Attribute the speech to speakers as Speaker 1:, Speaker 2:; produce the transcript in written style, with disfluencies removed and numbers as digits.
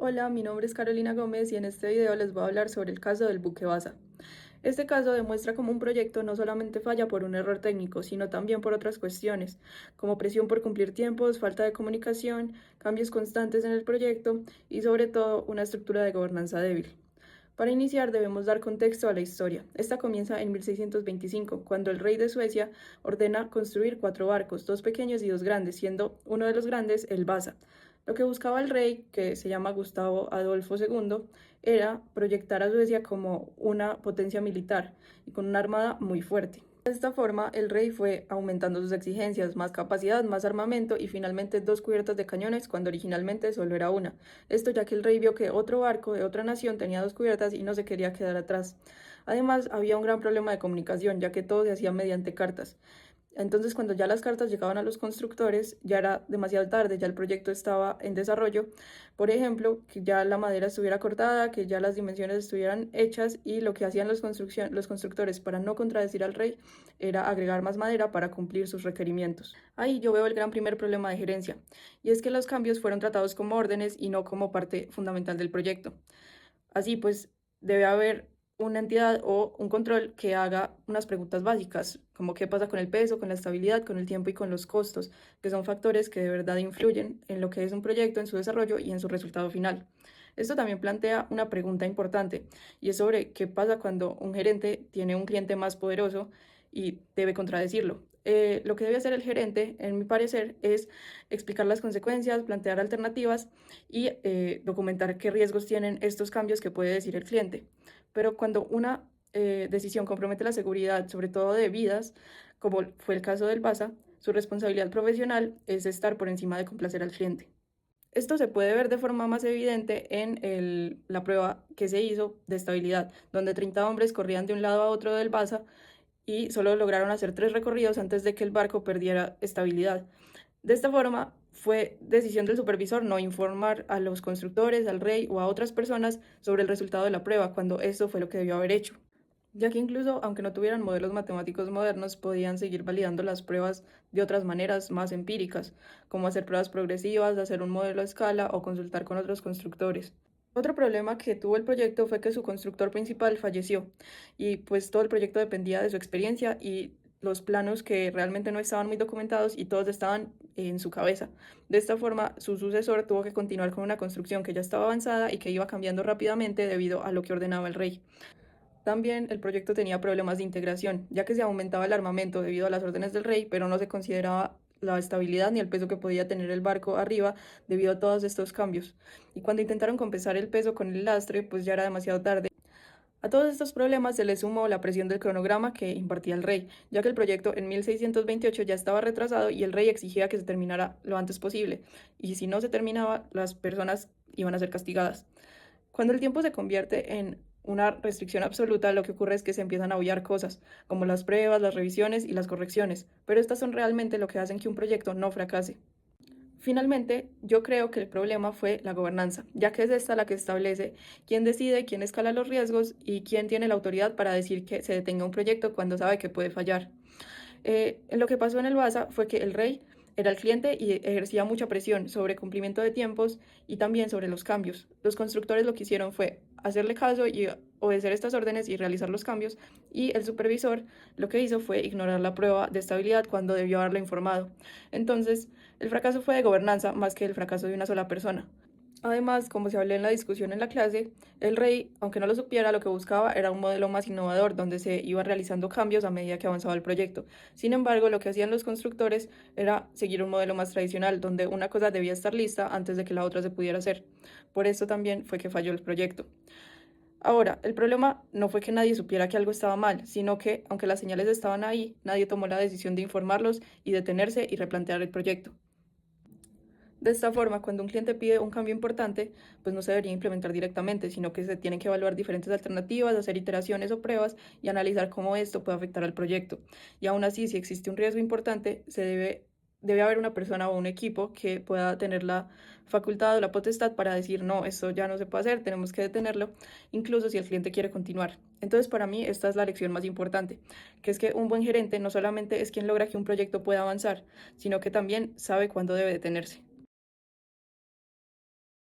Speaker 1: Hola, mi nombre es Carolina Gómez y en este video les voy a hablar sobre el caso del buque Basa. Este caso demuestra cómo un proyecto no solamente falla por un error técnico, sino también por otras cuestiones, como presión por cumplir tiempos, falta de comunicación, cambios constantes en el proyecto y sobre todo una estructura de gobernanza débil. Para iniciar debemos dar contexto a la historia. Esta comienza en 1625, cuando el rey de Suecia ordena construir 4 barcos, 2 pequeños y 2 grandes, siendo uno de los grandes el Vasa. Lo que buscaba el rey, que se llama Gustavo Adolfo II, era proyectar a Suecia como una potencia militar y con una armada muy fuerte. De esta forma, el rey fue aumentando sus exigencias, más capacidad, más armamento y finalmente 2 cubiertas de cañones cuando originalmente solo era una. Esto ya que el rey vio que otro barco de otra nación tenía 2 cubiertas y no se quería quedar atrás. Además, había un gran problema de comunicación, ya que todo se hacía mediante cartas. Entonces, cuando ya las cartas llegaban a los constructores, ya era demasiado tarde, ya el proyecto estaba en desarrollo. Por ejemplo, que ya la madera estuviera cortada, que ya las dimensiones estuvieran hechas y lo que hacían los constructores para no contradecir al rey era agregar más madera para cumplir sus requerimientos. Ahí yo veo el gran primer problema de gerencia, y es que los cambios fueron tratados como órdenes y no como parte fundamental del proyecto. Así pues, debe haber una entidad o un control que haga unas preguntas básicas, como qué pasa con el peso, con la estabilidad, con el tiempo y con los costos, que son factores que de verdad influyen en lo que es un proyecto, en su desarrollo y en su resultado final. Esto también plantea una pregunta importante y es sobre qué pasa cuando un gerente tiene un cliente más poderoso y debe contradecirlo. Lo que debe hacer el gerente, en mi parecer, es explicar las consecuencias, plantear alternativas y documentar qué riesgos tienen estos cambios que puede decir el cliente. Pero cuando una decisión compromete la seguridad, sobre todo de vidas, como fue el caso del BASA, su responsabilidad profesional es estar por encima de complacer al cliente. Esto se puede ver de forma más evidente en la prueba que se hizo de estabilidad, donde 30 hombres corrían de un lado a otro del BASA y solo lograron hacer 3 recorridos antes de que el barco perdiera estabilidad. De esta forma, fue decisión del supervisor no informar a los constructores, al rey o a otras personas sobre el resultado de la prueba, cuando esto fue lo que debió haber hecho, ya que incluso aunque no tuvieran modelos matemáticos modernos, podían seguir validando las pruebas de otras maneras más empíricas, como hacer pruebas progresivas, hacer un modelo a escala o consultar con otros constructores. Otro problema que tuvo el proyecto fue que su constructor principal falleció y pues todo el proyecto dependía de su experiencia y los planos que realmente no estaban muy documentados y todos estaban en su cabeza. De esta forma, su sucesor tuvo que continuar con una construcción que ya estaba avanzada y que iba cambiando rápidamente debido a lo que ordenaba el rey. También el proyecto tenía problemas de integración, ya que se aumentaba el armamento debido a las órdenes del rey, pero no se consideraba la estabilidad ni el peso que podía tener el barco arriba debido a todos estos cambios. Y cuando intentaron compensar el peso con el lastre, pues ya era demasiado tarde. A todos estos problemas se le sumó la presión del cronograma que impartía el rey, ya que el proyecto en 1628 ya estaba retrasado y el rey exigía que se terminara lo antes posible, y si no se terminaba, las personas iban a ser castigadas. Cuando el tiempo se convierte en una restricción absoluta, lo que ocurre es que se empiezan a obviar cosas, como las pruebas, las revisiones y las correcciones, pero estas son realmente lo que hacen que un proyecto no fracase. Finalmente, yo creo que el problema fue la gobernanza, ya que es esta la que establece quién decide, quién escala los riesgos y quién tiene la autoridad para decir que se detenga un proyecto cuando sabe que puede fallar. Lo que pasó en el BASA fue que el rey era el cliente y ejercía mucha presión sobre cumplimiento de tiempos y también sobre los cambios. Los constructores lo que hicieron fue hacerle caso y obedecer estas órdenes y realizar los cambios, y el supervisor lo que hizo fue ignorar la prueba de estabilidad cuando debió haberlo informado. Entonces, el fracaso fue de gobernanza más que el fracaso de una sola persona. Además, como se habló en la discusión en la clase, el rey, aunque no lo supiera, lo que buscaba era un modelo más innovador donde se iban realizando cambios a medida que avanzaba el proyecto. Sin embargo, lo que hacían los constructores era seguir un modelo más tradicional, donde una cosa debía estar lista antes de que la otra se pudiera hacer. Por eso también fue que falló el proyecto. Ahora, el problema no fue que nadie supiera que algo estaba mal, sino que, aunque las señales estaban ahí, nadie tomó la decisión de informarlos y detenerse y replantear el proyecto. De esta forma, cuando un cliente pide un cambio importante, pues no se debería implementar directamente, sino que se tienen que evaluar diferentes alternativas, hacer iteraciones o pruebas y analizar cómo esto puede afectar al proyecto. Y aún así, si existe un riesgo importante, debe haber una persona o un equipo que pueda tener la facultad o la potestad para decir, no, esto ya no se puede hacer, tenemos que detenerlo, incluso si el cliente quiere continuar. Entonces, para mí, esta es la lección más importante, que es que un buen gerente no solamente es quien logra que un proyecto pueda avanzar, sino que también sabe cuándo debe detenerse.